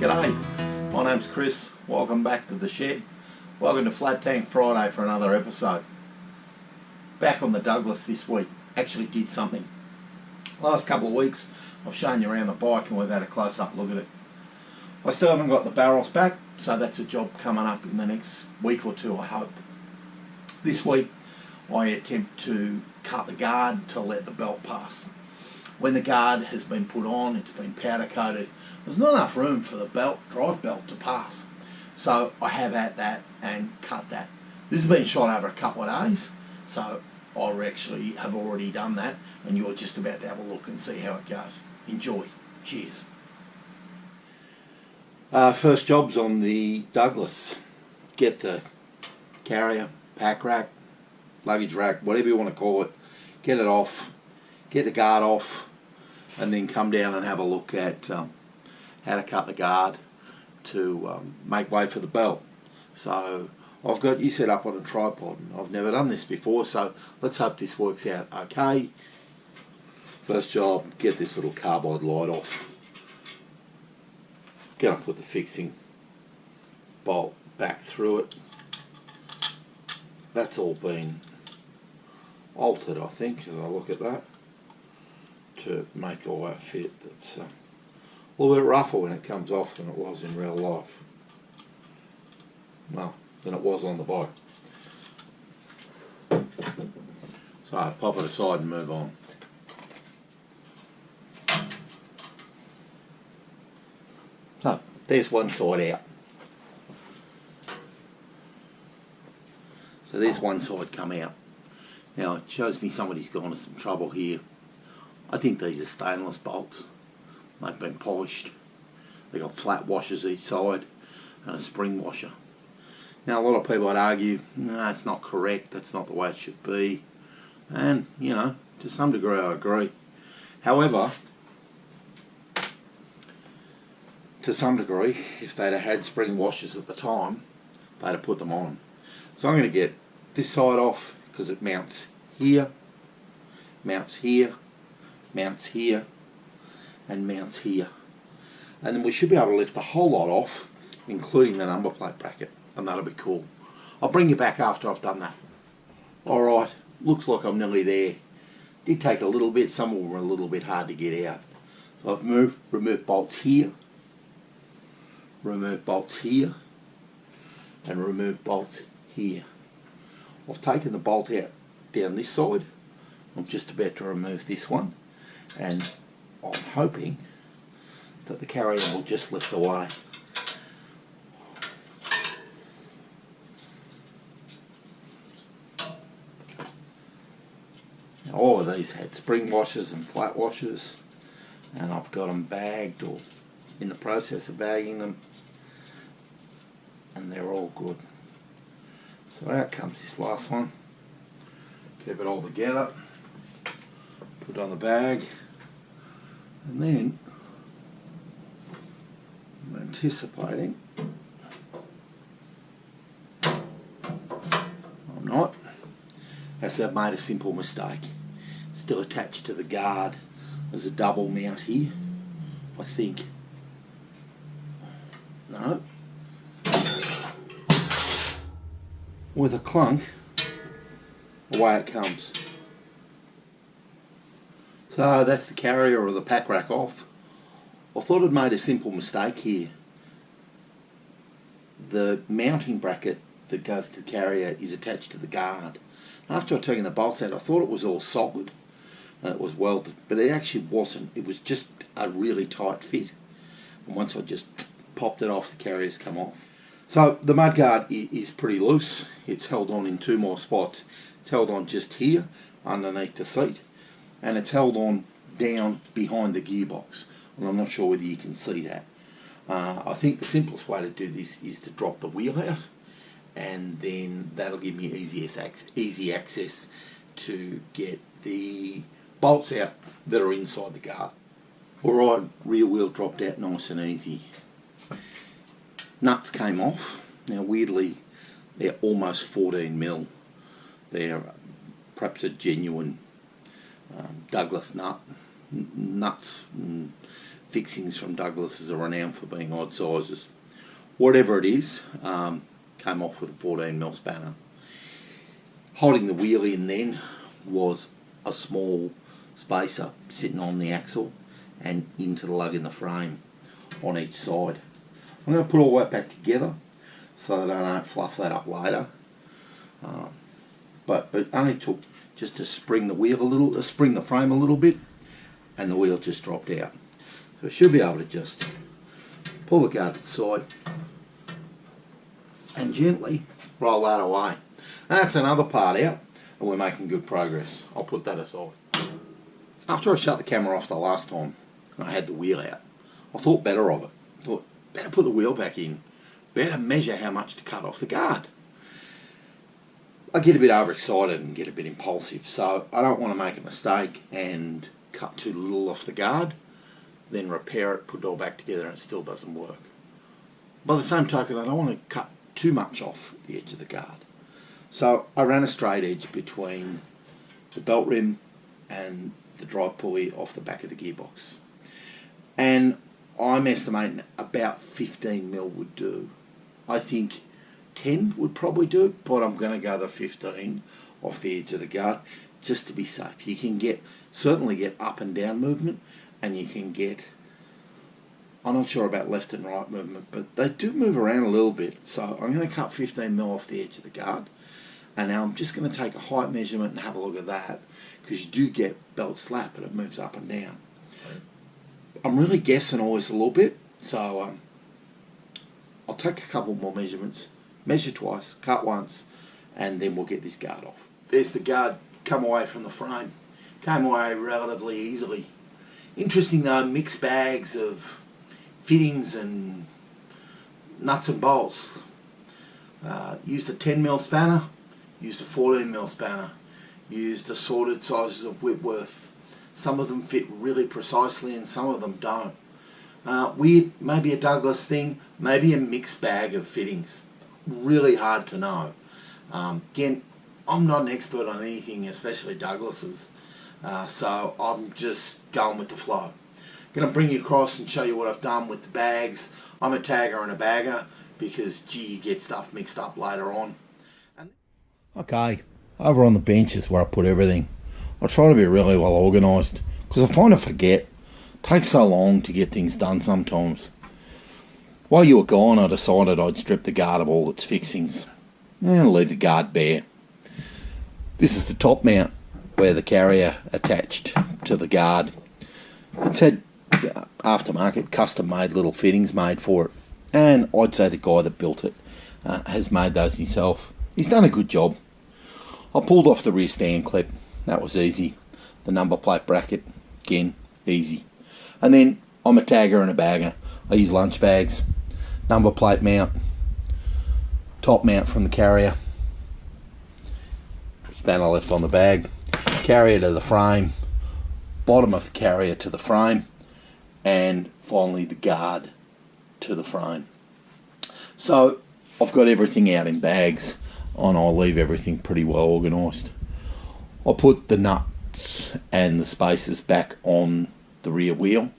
G'day, my name's Chris. Welcome back to the shed. Welcome to Flat Tank Friday for another episode. Back on the Douglas this week. Actually did something. Last couple of weeks I've shown you around the bike and we've had a close-up look at it. I still haven't got the barrels back, so that's a job coming up in the next week or two, I hope. This week I attempt to cut the guard to let the belt pass. When the guard has been put on, it's been powder coated, there's not enough room for the drive belt to pass. So I have at that and cut that. This has been shot over a couple of days, so I actually have already done that, and you're just about to have a look and see how it goes. Enjoy. Cheers. First job's on the Douglas. Get the carrier, pack rack, luggage rack, whatever you want to call it, get it off, get the guard off, and then come down and have a look at how to cut the guard to make way for the belt. So I've got you set up on a tripod. I've never done this before, so let's hope this works out okay. First job, get this little carbide light off. Gonna put the fixing bolt back through it. That's all been altered, I think, as I look at that, to make all that fit. It's a little bit rougher when it comes off than it was in real life. Well, than it was on the bike. So pop it aside and move on. So there's one side out. So there's one side come out. Now it shows me somebody's gone to some trouble here. I think these are stainless bolts. They've been polished. They've got flat washers each side and a spring washer. Now a lot of people would argue, no, it's not correct, that's not the way it should be. And, you know, to some degree I agree. However, to some degree, if they'd have had spring washers at the time, they'd have put them on. So I'm going to get this side off because it mounts here, mounts here, mounts here, and mounts here. And then we should be able to lift the whole lot off, including the number plate bracket, and that'll be cool. I'll bring you back after I've done that. Alright, looks like I'm nearly there. Did take a little bit, some of them were a little bit hard to get out. So I've removed bolts here, remove bolts here, and remove bolts here. I've taken the bolt out down this side. I'm just about to remove this one, and I'm hoping that the carrier will just lift away. Now, all of these had spring washers and flat washers, and I've got them bagged or in the process of bagging them, and they're all good. So out comes this last one. Keep it all together, put it on the bag, and then I'm anticipating, I'm not, as I've made a simple mistake. Still attached to the guard. There's a double mount here, I think. No. With a clunk, away it comes. So that's the carrier or the pack rack off. I thought I'd made a simple mistake here. The mounting bracket that goes to the carrier is attached to the guard. After I'd taken the bolts out, I thought it was all soldered and it was welded, but it actually wasn't. It was just a really tight fit. And once I just popped it off, the carrier's come off. So the mudguard is pretty loose. It's held on in two more spots. It's held on just here underneath the seat, and it's held on down behind the gearbox, and I'm not sure whether you can see that. I think the simplest way to do this is to drop the wheel out, and then that'll give me easy access to get the bolts out that are inside the guard. Alright, rear wheel dropped out nice and easy. Nuts came off. Now weirdly, they're almost 14mm. They're perhaps a genuine Douglas nut. Nuts fixings from Douglas are renowned for being odd sizes. Whatever it is, came off with a 14mm spanner. Holding the wheel in then was a small spacer sitting on the axle and into the lug in the frame on each side. I'm going to put all that back together so that I don't fluff that up later. But it only took just to spring the frame a little bit, and the wheel just dropped out. So I should be able to just pull the guard to the side and gently roll that away. That's another part out, and we're making good progress. I'll put that aside. After I shut the camera off the last time, and I had the wheel out, I thought better of it. I thought, better put the wheel back in, better measure how much to cut off the guard. I get a bit overexcited and get a bit impulsive, so I don't want to make a mistake and cut too little off the guard, then repair it, put it all back together, and it still doesn't work. By the same token, I don't want to cut too much off the edge of the guard. So I ran a straight edge between the belt rim and the drive pulley off the back of the gearbox. And I'm estimating about 15mm would do. I think 10 would probably do, but I'm going to go the 15 off the edge of the guard just to be safe. You can certainly get up and down movement, and you can get, I'm not sure about left and right movement, but they do move around a little bit. So I'm going to cut 15mm off the edge of the guard, and now I'm just going to take a height measurement and have a look at that, because you do get belt slap and it moves up and down. I'm really guessing always a little bit, so I'll take a couple more measurements, measure twice, cut once, and then we'll get this guard off. There's the guard come away from the frame. Came away relatively easily. Interesting though, mixed bags of fittings and nuts and bolts. Used a 10mm spanner, used a 14mm spanner, used assorted sizes of Whitworth. Some of them fit really precisely and some of them don't. Weird, maybe a Douglas thing, maybe a mixed bag of fittings. Really hard to know. Again, I'm not an expert on anything, especially Douglas's, so I'm just going with the flow. Going to bring you across and show you what I've done with the bags. I'm a tagger and a bagger because, gee, you get stuff mixed up later on. Okay, over on the bench is where I put everything. I try to be really well organised because I find I forget. It takes so long to get things done sometimes. While you were gone, I decided I'd strip the guard of all its fixings and leave the guard bare. This is the top mount where the carrier attached to the guard. It's had aftermarket custom made little fittings made for it, and I'd say the guy that built it has made those himself. He's done a good job. I pulled off the rear stand clip. That was easy. The number plate bracket, again, easy. And then I'm a tagger and a bagger. I use lunch bags, number plate mount, top mount from the carrier, spanner left on the bag, carrier to the frame, bottom of the carrier to the frame, and finally the guard to the frame. So I've got everything out in bags and I'll leave everything pretty well organised. I'll put the nuts and the spacers back on the rear wheel,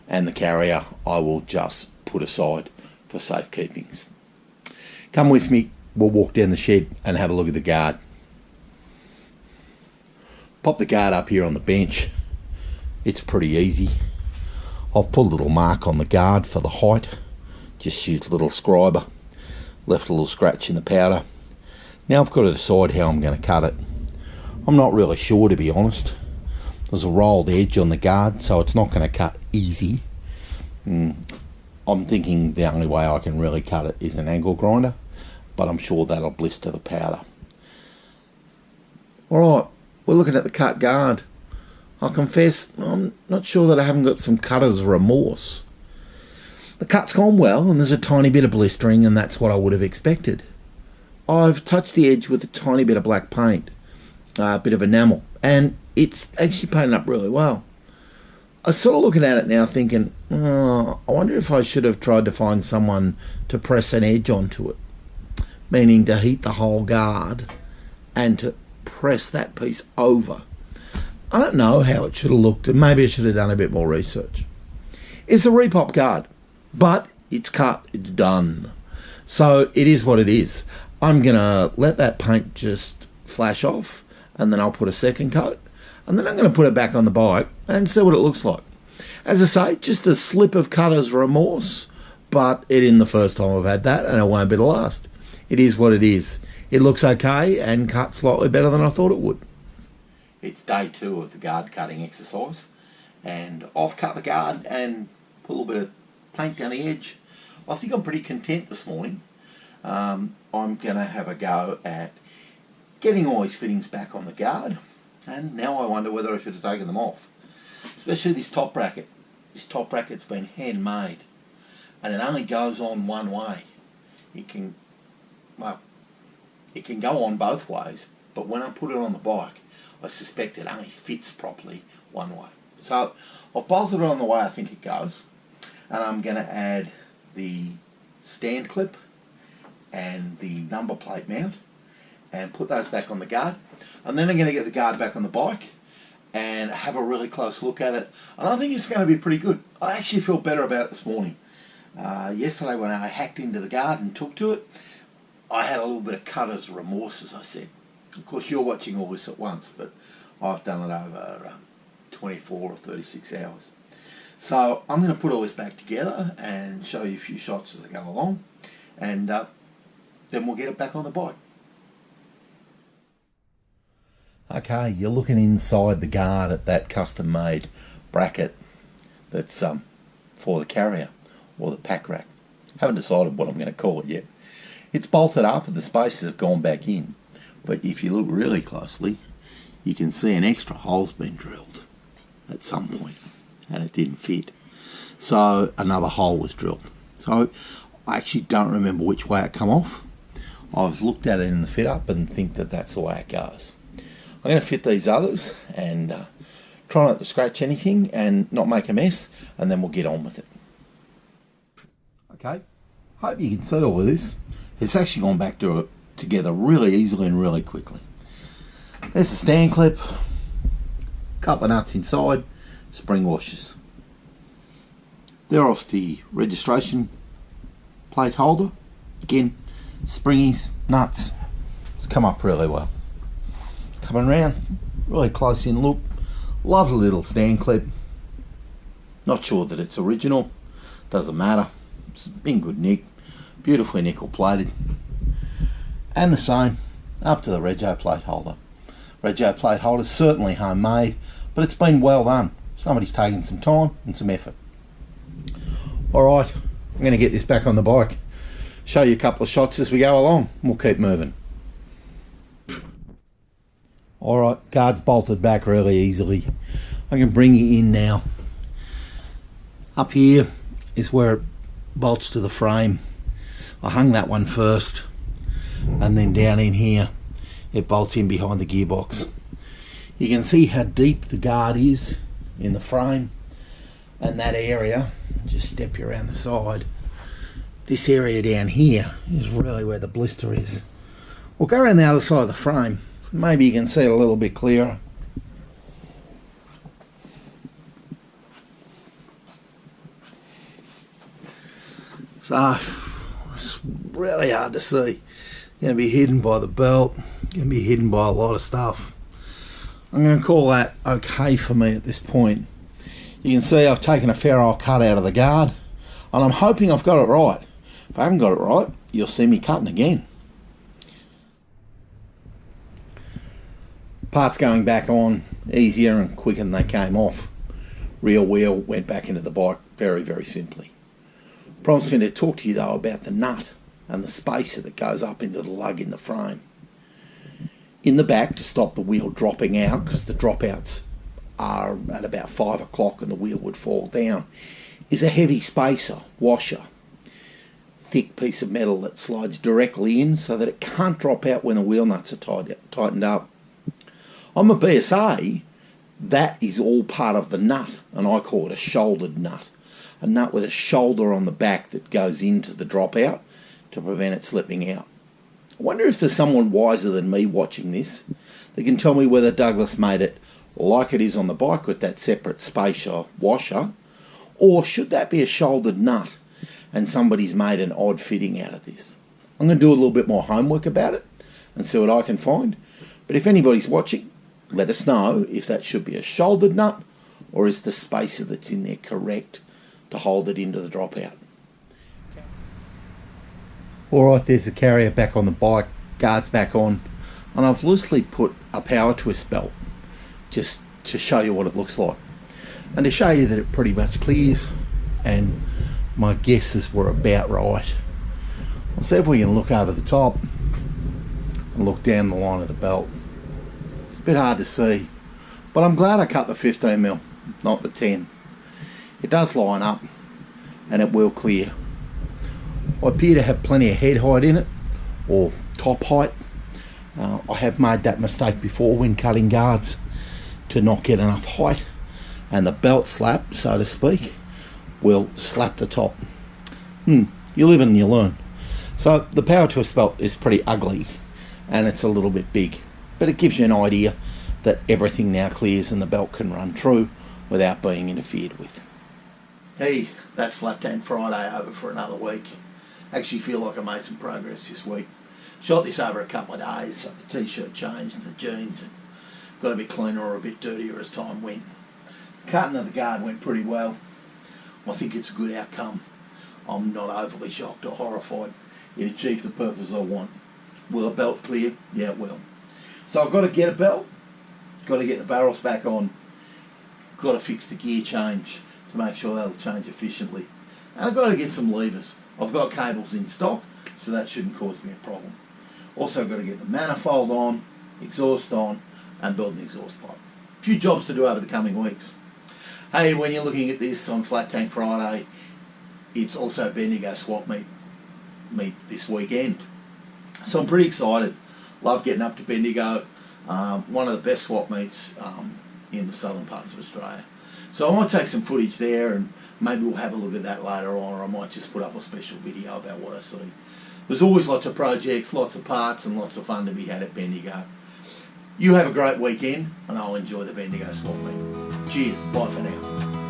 and the carrier I will just put aside for safekeepings. Come with me, we'll walk down the shed and have a look at the guard. Pop the guard up here on the bench. It's pretty easy. I've put a little mark on the guard for the height. Just used a little scriber. Left a little scratch in the powder. Now I've got to decide how I'm going to cut it. I'm not really sure, to be honest. There's a rolled edge on the guard, so it's not going to cut easy. I'm thinking the only way I can really cut it is an angle grinder, but I'm sure that'll blister the powder. Alright, we're looking at the cut guard. I'll confess, I'm not sure that I haven't got some cutter's remorse. The cut's gone well, and there's a tiny bit of blistering, and that's what I would have expected. I've touched the edge with a tiny bit of black paint, a bit of enamel, and it's actually painted up really well. I was sort of looking at it now thinking, I wonder if I should have tried to find someone to press an edge onto it, meaning to heat the whole guard and to press that piece over. I don't know how it should have looked, and maybe I should have done a bit more research. It's a repop guard, but it's cut, it's done. So it is what it is. I'm going to let that paint just flash off, and then I'll put a second coat, and then I'm going to put it back on the bike and see what it looks like. As I say, just a slip of cutter's remorse, but it isn't the first time I've had that, and it won't be the last. It is what it is. It looks okay and cut slightly better than I thought it would. It's day 2 of the guard cutting exercise, and I've cut the guard and put a little bit of paint down the edge. I think I'm pretty content this morning. I'm going to have a go at getting all these fittings back on the guard, and now I wonder whether I should have taken them off. Especially this top bracket. This top bracket's been handmade, and it only goes on one way. It can go on both ways, but when I put it on the bike, I suspect it only fits properly one way. So I've bolted it on the way I think it goes, and I'm going to add the stand clip and the number plate mount and put those back on the guard, and then I'm going to get the guard back on the bike and have a really close look at it, and I think it's going to be pretty good. I actually feel better about it this morning. Yesterday when I hacked into the guard and took to it, I had a little bit of cutter's remorse, as I said. Of course you're watching all this at once, but I've done it over 24 or 36 hours. So I'm going to put all this back together and show you a few shots as I go along, and then we'll get it back on the bike. Okay, you're looking inside the guard at that custom made bracket that's for the carrier or the pack rack. Haven't decided what I'm going to call it yet. It's bolted up and the spaces have gone back in, but if you look really closely you can see an extra hole's been drilled at some point and it didn't fit, so another hole was drilled. So I actually don't remember which way it come off. I've looked at it in the fit up and think that that's the way it goes. I'm going to fit these others and try not to scratch anything and not make a mess, and then we'll get on with it. Okay, hope you can see all of this. It's actually gone back together really easily and really quickly. There's the stand clip, couple of nuts inside, spring washers. They're off the registration plate holder. Again, springies, nuts. It's come up really well. Coming round, really close in look. Lovely little stand clip. Not sure that it's original, doesn't matter. It's in good nick, beautifully nickel plated. And the same up to the rego plate holder. Rego plate holder is certainly homemade, but it's been well done. Somebody's taken some time and some effort. Alright, I'm going to get this back on the bike, show you a couple of shots as we go along, and we'll keep moving. Alright, guard's bolted back really easily. I can bring you in now. Up here is where it bolts to the frame. I hung that one first, and then down in here it bolts in behind the gearbox. You can see how deep the guard is in the frame, and that area, just step you around the side, this area down here is really where the blister is. We'll go around the other side of the frame. Maybe you can see it a little bit clearer. So it's really hard to see. Going to be hidden by the belt, going to be hidden by a lot of stuff. I'm going to call that okay for me at this point. You can see I've taken a fair old cut out of the guard, and I'm hoping I've got it right. If I haven't got it right, you'll see me cutting again. Parts going back on easier and quicker than they came off. Rear wheel went back into the bike very, very simply. Promised me to talk to you though about the nut and the spacer that goes up into the lug in the frame. In the back, to stop the wheel dropping out, because the dropouts are at about 5 o'clock and the wheel would fall down, is a heavy spacer, washer. Thick piece of metal that slides directly in so that it can't drop out when the wheel nuts are tightened up. On a BSA, that is all part of the nut, and I call it a shouldered nut. A nut with a shoulder on the back that goes into the dropout to prevent it slipping out. I wonder if there's someone wiser than me watching this that can tell me whether Douglas made it like it is on the bike with that separate spacer washer, Or should that be a shouldered nut and somebody's made an odd fitting out of this? I'm going to do a little bit more homework about it and see what I can find. But if anybody's watching, let us know if that should be a shouldered nut or is the spacer that's in there correct to hold it into the dropout. Alright, there's the carrier back on the bike, guards back on, and I've loosely put a power twist belt just to show you what it looks like and to show you that it pretty much clears, and my guesses were about right. I'll see if we can look over the top and look down the line of the belt. It's a bit hard to see, but I'm glad I cut the 15mm, not the 10. It does line up and it will clear. I appear to have plenty of head height in it, or top height. I have made that mistake before when cutting guards, to not get enough height, and the belt slap, so to speak, will slap the top. You live and you learn. So the power twist belt is pretty ugly and it's a little bit big, but it gives you an idea that everything now clears and the belt can run true without being interfered with. Hey, that's Flat Tank Friday over for another week. Actually feel like I made some progress this week. Shot this over a couple of days, so the t-shirt changed and the jeans and got a bit cleaner or a bit dirtier as time went. Cutting of the guard went pretty well. I think it's a good outcome. I'm not overly shocked or horrified. It achieved the purpose I want. Will a belt clear? Yeah, it will. So I've got to get a belt, got to get the barrels back on, got to fix the gear change to make sure that'll change efficiently. And I've got to get some levers. I've got cables in stock, so that shouldn't cause me a problem. Also got to get the manifold on, exhaust on, and build an exhaust pipe. A few jobs to do over the coming weeks. Hey, when you're looking at this on Flat Tank Friday, it's also Bendigo swap meet this weekend. So I'm pretty excited. Love getting up to Bendigo. One of the best swap meets in the southern parts of Australia. So I might take some footage there and maybe we'll have a look at that later on, or I might just put up a special video about what I see. There's always lots of projects, lots of parts and lots of fun to be had at Bendigo. You have a great weekend and I'll enjoy the Bendigo swap meet. Cheers, bye for now.